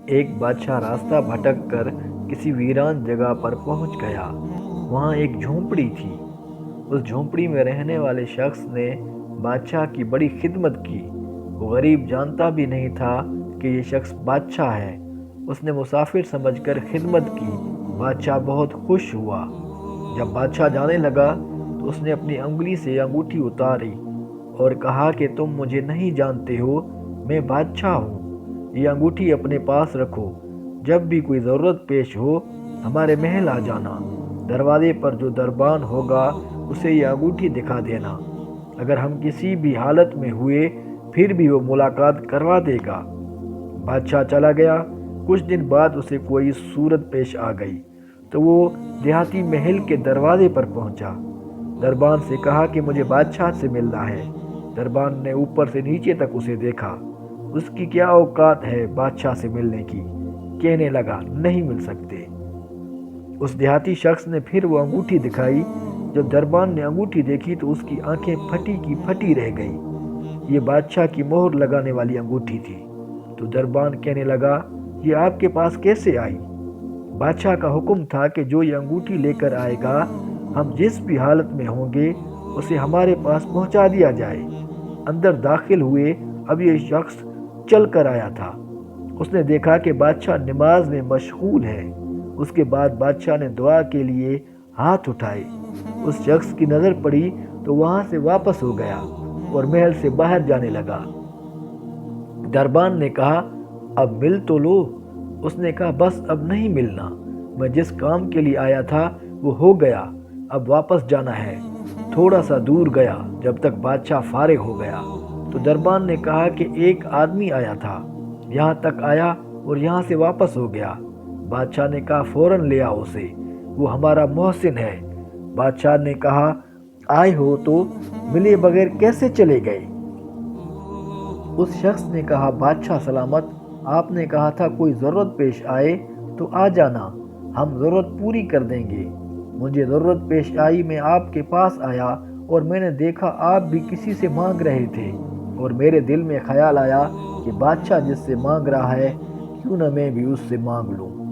ایک بادشاہ راستہ بھٹک کر کسی ویران جگہ پر پہنچ گیا۔ وہاں ایک جھونپڑی تھی۔ اس جھونپڑی میں رہنے والے شخص نے بادشاہ کی بڑی خدمت کی۔ وہ غریب جانتا بھی نہیں تھا کہ یہ شخص بادشاہ ہے۔ اس نے مسافر سمجھ کر خدمت کی۔ بادشاہ بہت خوش ہوا۔ جب بادشاہ جانے لگا تو اس نے اپنی انگلی سے انگوٹھی اتاری اور کہا کہ تم مجھے نہیں جانتے ہو، میں بادشاہ ہوں۔ یہ انگوٹھی اپنے پاس رکھو۔ جب بھی کوئی ضرورت پیش ہو ہمارے محل آ جانا۔ دروازے پر جو دربان ہوگا اسے یہ انگوٹھی دکھا دینا۔ اگر ہم کسی بھی حالت میں ہوئے پھر بھی وہ ملاقات کروا دے گا۔ بادشاہ چلا گیا۔ کچھ دن بعد اسے کوئی صورت پیش آ گئی تو وہ دیہاتی محل کے دروازے پر پہنچا۔ دربان سے کہا کہ مجھے بادشاہ سے ملنا ہے۔ دربان نے اوپر سے نیچے تک اسے دیکھا۔ اس کی کیا اوقات ہے بادشاہ سے ملنے کی؟ کہنے لگا نہیں مل سکتے۔ اس دیہاتی شخص نے پھر وہ انگوٹھی دکھائی۔ جب دربان نے انگوٹھی دیکھی تو اس کی آنکھیں پھٹی کی پھٹی رہ گئی۔ یہ بادشاہ کی مہر لگانے والی انگوٹھی تھی۔ تو دربان کہنے لگا یہ آپ کے پاس کیسے آئی؟ بادشاہ کا حکم تھا کہ جو یہ انگوٹھی لے کر آئے گا ہم جس بھی حالت میں ہوں گے اسے ہمارے پاس پہنچا دیا جائے۔ اندر داخل ہوئے۔ اب یہ شخص چل کر آیا تھا۔ اس نے دیکھا کہ بادشاہ نماز میں مشغول ہے۔ اس کے بعد بادشاہ نے دعا کے لیے ہاتھ اٹھائے۔ اس شخص کی نظر پڑی تو وہاں سے واپس ہو گیا اور محل سے باہر جانے لگا۔ دربان نے کہا اب مل تو لو۔ اس نے کہا بس اب نہیں ملنا۔ میں جس کام کے لیے آیا تھا وہ ہو گیا، اب واپس جانا ہے۔ تھوڑا سا دور گیا جب تک بادشاہ فارغ ہو گیا تو دربان نے کہا کہ ایک آدمی آیا تھا، یہاں تک آیا اور یہاں سے واپس ہو گیا۔ بادشاہ نے کہا فوراً لے آؤ اسے، وہ ہمارا محسن ہے۔ بادشاہ نے کہا آئے ہو تو ملے بغیر کیسے چلے گئے؟ اس شخص نے کہا بادشاہ سلامت، آپ نے کہا تھا کوئی ضرورت پیش آئے تو آ جانا، ہم ضرورت پوری کر دیں گے۔ مجھے ضرورت پیش آئی، میں آپ کے پاس آیا اور میں نے دیکھا آپ بھی کسی سے مانگ رہے تھے، اور میرے دل میں خیال آیا کہ بادشاہ جس سے مانگ رہا ہے کیوں نہ میں بھی اس سے مانگ لوں۔